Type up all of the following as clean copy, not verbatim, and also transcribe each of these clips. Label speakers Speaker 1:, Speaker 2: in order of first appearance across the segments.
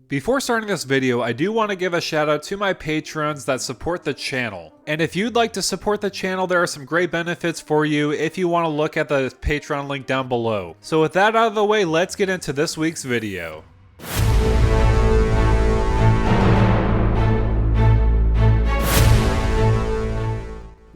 Speaker 1: Before starting this video, I do want to give a shout out to my patrons that support the channel. And if you'd like to support the channel, there are some great benefits for you if you want to look at the Patreon link down below. So with that out of the way, let's get into this week's video.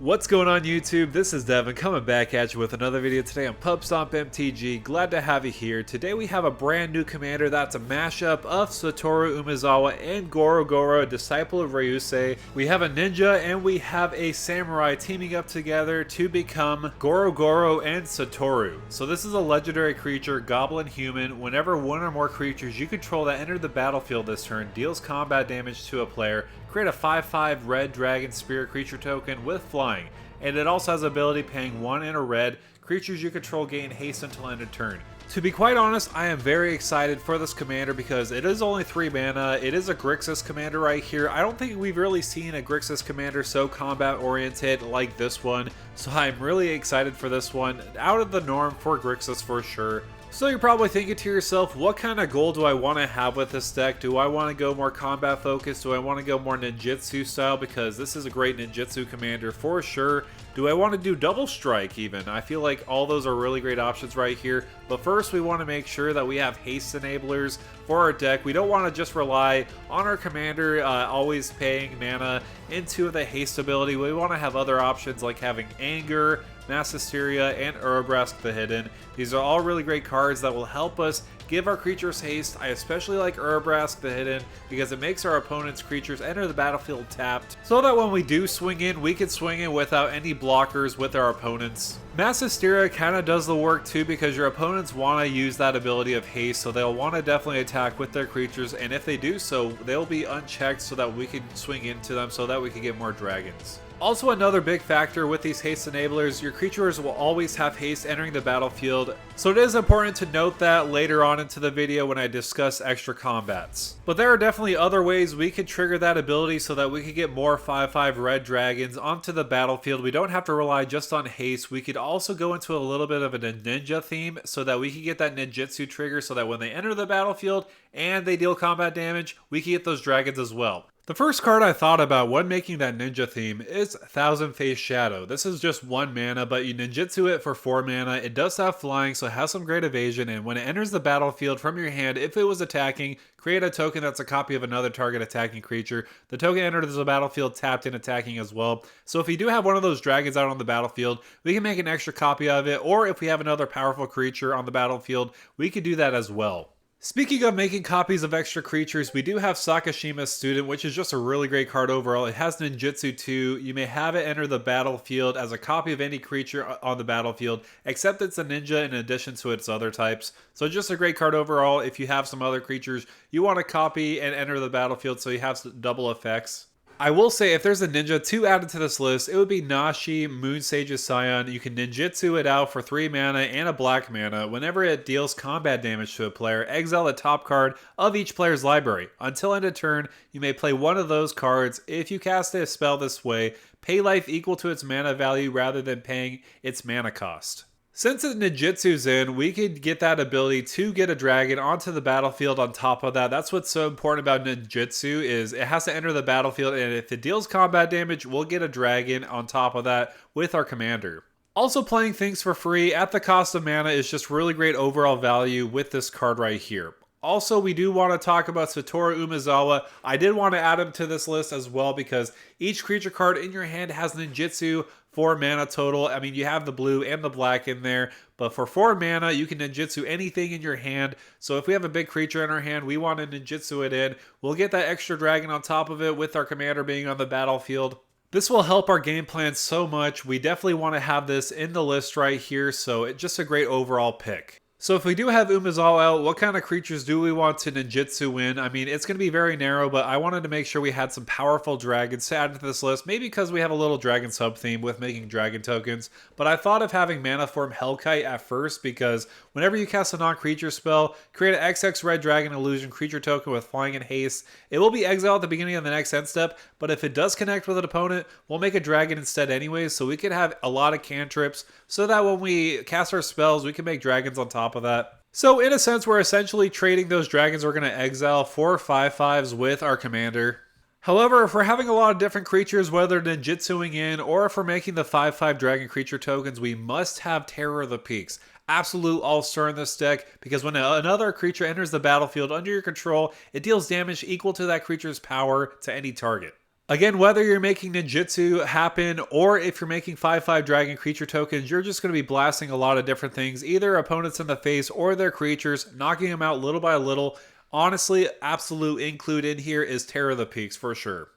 Speaker 1: What's going on YouTube? This is Devin coming back at you with another video today on PubStomp MTG. Glad to have you here. Today we have a brand new commander that's a mashup of Satoru Umezawa and Goro Goro, a disciple of Ryusei. We have a ninja and we have a samurai teaming up together to become Goro Goro and Satoru. So this is a legendary creature, goblin human. Whenever one or more creatures you control that enter the battlefield this turn deals combat damage to a player, create a 5/5 red dragon spirit creature token with flying. And it also has the ability paying 1 and a red. Creatures you control gain haste until end of turn. To be quite honest, I am very excited for this commander because it is only 3 mana. It is a Grixis Commander right here. I don't think we've really seen a Grixis Commander so combat oriented like this one. So I'm really excited for this one. Out of the norm for Grixis for sure. So you're probably thinking to yourself, what kind of goal do I want to have with this deck? Do I want to go more combat focused? Do I want to go more ninjutsu style? Because this is a great ninjutsu commander for sure. Do I want to do double strike even? I feel like all those are really great options right here. But first we want to make sure that we have haste enablers for our deck. We don't want to just rely on our commander always paying mana into the haste ability. We want to have other options like having anger, Mass Hysteria, and Urabrask the Hidden. These are all really great cards that will help us give our creatures haste. I especially like Urabrask the Hidden because it makes our opponent's creatures enter the battlefield tapped, so that when we do swing in, we can swing in without any blockers with our opponents. Mass Hysteria kind of does the work too because your opponents want to use that ability of haste, so they'll want to definitely attack with their creatures, and if they do so, they'll be unchecked so that we can swing into them so that we can get more dragons. Also, another big factor with these haste enablers, your creatures will always have haste entering the battlefield, so it is important to note that later on into the video when I discuss extra combats. But there are definitely other ways we can trigger that ability so that we can get more 5/5 red dragons onto the battlefield. We don't have to rely just on haste. We could also go into a little bit of a ninja theme so that we can get that ninjutsu trigger so that when they enter the battlefield and they deal combat damage, we can get those dragons as well. The first card I thought about when making that ninja theme is Thousand Face Shadow. This is just 1 mana, but you ninjutsu it for 4 mana. It does have flying, so it has some great evasion, and when it enters the battlefield from your hand, if it was attacking, create a token that's a copy of another target attacking creature. The token enters the battlefield tapped and attacking as well. So if you do have one of those dragons out on the battlefield, we can make an extra copy of it, or if we have another powerful creature on the battlefield, we could do that as well. Speaking of making copies of extra creatures, we do have Sakashima's Student, which is just a really great card overall. It has ninjutsu too. You may have it enter the battlefield as a copy of any creature on the battlefield, except it's a ninja in addition to its other types. So just a great card overall if you have some other creatures you want to copy and enter the battlefield so you have double effects. I will say, if there's a ninja to add to this list, it would be Nashi, Moon Sage's Scion. You can ninjutsu it out for 3 mana and a black mana. Whenever it deals combat damage to a player, exile the top card of each player's library. Until end of turn, you may play one of those cards. If you cast a spell this way, pay life equal to its mana value rather than paying its mana cost. Since it ninjutsu's in, we could get that ability to get a dragon onto the battlefield on top of that. That's what's so important about ninjutsu, is it has to enter the battlefield, and if it deals combat damage, we'll get a dragon on top of that with our commander. Also, playing things for free at the cost of mana is just really great overall value with this card right here. Also, we do want to talk about Satoru Umezawa. I did want to add him to this list as well because each creature card in your hand has ninjutsu, 4 mana total. I mean, you have the blue and the black in there, but for 4 mana, you can ninjutsu anything in your hand. So if we have a big creature in our hand, we want to ninjutsu it in. We'll get that extra dragon on top of it with our commander being on the battlefield. This will help our game plan so much. We definitely want to have this in the list right here, so it's just a great overall pick. So if we do have Umezawa out, what kind of creatures do we want to ninjutsu in? I mean, it's going to be very narrow, but I wanted to make sure we had some powerful dragons to add to this list. Maybe because we have a little dragon sub-theme with making dragon tokens. But I thought of having Mana Form Hellkite at first because whenever you cast a non-creature spell, create an XX red dragon illusion creature token with flying and haste. It will be exiled at the beginning of the next end step, but if it does connect with an opponent, we'll make a dragon instead anyways, so we could have a lot of cantrips so that when we cast our spells, we can make dragons on top of that. So in a sense, we're essentially trading those dragons we're going to exile for 5/5s with our commander. However, if we're having a lot of different creatures, whether ninjutsuing in or if we're making the 5/5 dragon creature tokens, we must have Terror of the Peaks. Absolute all-star in this deck, because when another creature enters the battlefield under your control, it deals damage equal to that creature's power to any target. Again, whether you're making ninjutsu happen or if you're making 5/5 dragon creature tokens, you're just going to be blasting a lot of different things, either opponents in the face or their creatures, knocking them out little by little. Honestly, absolute include in here is Terror of the Peaks for sure.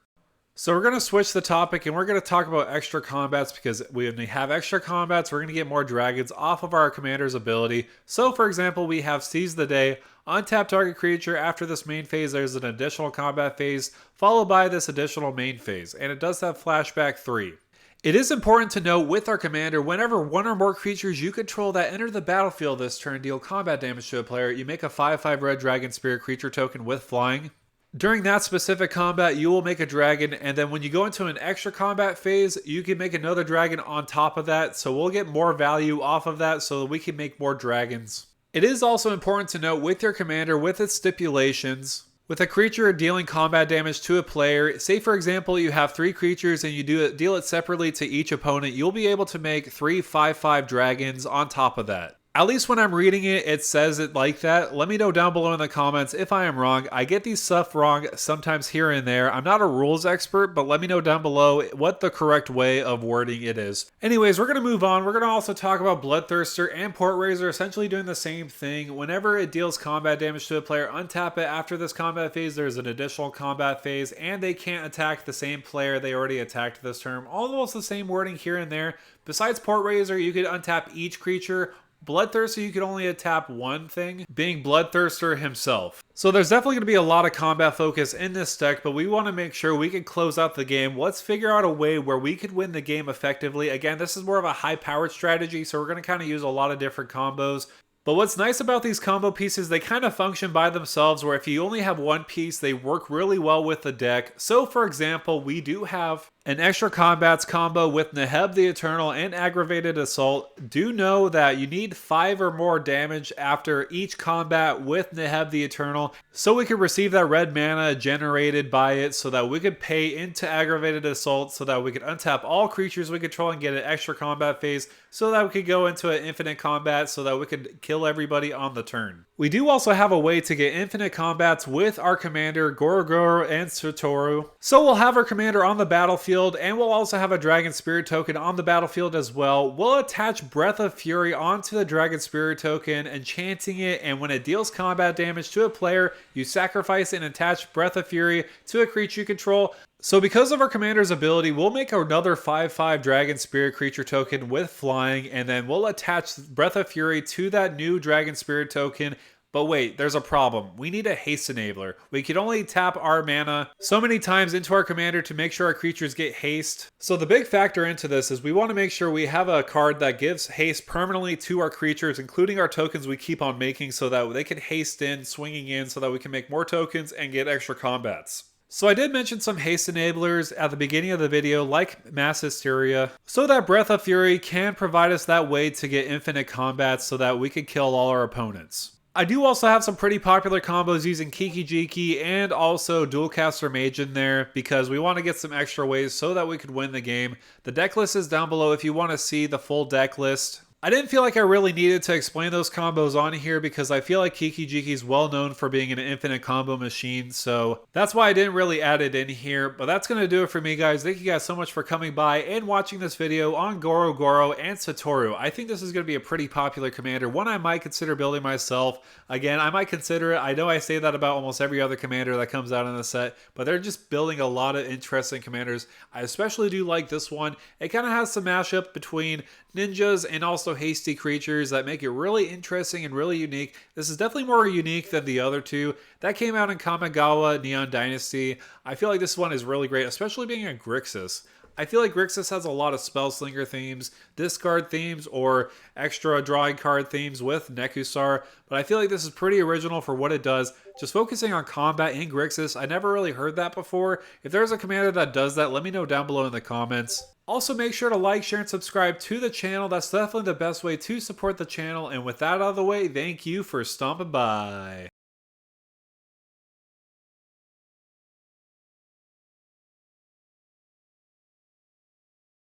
Speaker 1: So we're going to switch the topic and we're going to talk about extra combats, because when we have extra combats, we're going to get more dragons off of our commander's ability. So for example, we have Seize the Day. Untap target creature. After this main phase, there's an additional combat phase, followed by this additional main phase, and it does have flashback 3. It is important to note with our commander, whenever one or more creatures you control that enter the battlefield this turn deal combat damage to a player, you make a 5/5 red dragon spirit creature token with flying. During that specific combat, you will make a dragon, and then when you go into an extra combat phase, you can make another dragon on top of that, so we'll get more value off of that so that we can make more dragons. It is also important to note with your commander, with its stipulations, with a creature dealing combat damage to a player, say for example you have 3 creatures and you deal it separately to each opponent, you'll be able to make 3 5/5 dragons on top of that. At least when I'm reading it, it says it like that. Let me know down below in the comments if I am wrong. I get these stuff wrong sometimes here and there. I'm not a rules expert, but let me know down below what the correct way of wording it is. Anyways, we're going to move on. We're going to also talk about Bloodthirster and Portraiser essentially doing the same thing. Whenever it deals combat damage to a player, untap it. After this combat phase, there's an additional combat phase, and they can't attack the same player they already attacked this turn. Almost the same wording here and there. Besides Portraiser, you could untap each creature. Bloodthirster, you can only tap one thing, being Bloodthirster himself. So there's definitely going to be a lot of combat focus in this deck, but we want to make sure we can close out the game. Let's figure out a way where we could win the game effectively. Again, this is more of a high-powered strategy, so we're going to kind of use a lot of different combos. But what's nice about these combo pieces, they kind of function by themselves, where if you only have one piece, they work really well with the deck. So for example, we do have an extra combats combo with Neheb the Eternal and Aggravated Assault. Do know that you need 5 or more damage after each combat with Neheb the Eternal, so we could receive that red mana generated by it, so that we could pay into Aggravated Assault, so that we could untap all creatures we control and get an extra combat phase, so that we could go into an infinite combat, so that we could kill everybody on the turn. We do also have a way to get infinite combats with our commander, Goro Goro and Satoru. So we'll have our commander on the battlefield, and we'll also have a Dragon Spirit token on the battlefield as well. We'll attach Breath of Fury onto the Dragon Spirit token, enchanting it, and when it deals combat damage to a player, you sacrifice and attach Breath of Fury to a creature you control. So because of our commander's ability, we'll make another 5/5 Dragon Spirit creature token with flying, and then we'll attach Breath of Fury to that new Dragon Spirit token. But wait, there's a problem. We need a haste enabler. We can only tap our mana so many times into our commander to make sure our creatures get haste. So the big factor into this is we want to make sure we have a card that gives haste permanently to our creatures, including our tokens we keep on making, so that they can haste in, swinging in, so that we can make more tokens and get extra combats. So I did mention some haste enablers at the beginning of the video, like Mass Hysteria, so that Breath of Fury can provide us that way to get infinite combats so that we can kill all our opponents. I do also have some pretty popular combos using Kiki Jiki and also Dualcaster Mage in there, because we want to get some extra ways so that we could win the game. The deck list is down below if you want to see the full deck list. I didn't feel like I really needed to explain those combos on here, because I feel like Kiki Jiki is well known for being an infinite combo machine, so that's why I didn't really add it in here. But that's going to do it for me, guys. Thank you guys so much for coming by and watching this video on Goro Goro and Satoru. I think this is going to be a pretty popular commander, one I might consider building myself. Again, I might consider it. I know I say that about almost every other commander that comes out in the set, but they're just building a lot of interesting commanders. I especially do like this one. It kind of has some mashup between ninjas and also hasty creatures that make it really interesting and really unique. This is definitely more unique than the other two. That came out in Kamigawa Neon Dynasty. I feel like this one is really great, especially being a Grixis. I feel like Grixis has a lot of Spellslinger themes, discard themes, or extra drawing card themes with Nekusar, but I feel like this is pretty original for what it does. Just focusing on combat in Grixis, I never really heard that before. If there's a commander that does that, let me know down below in the comments. Also, make sure to like, share, and subscribe to the channel. That's definitely the best way to support the channel. And with that out of the way, thank you for stopping by.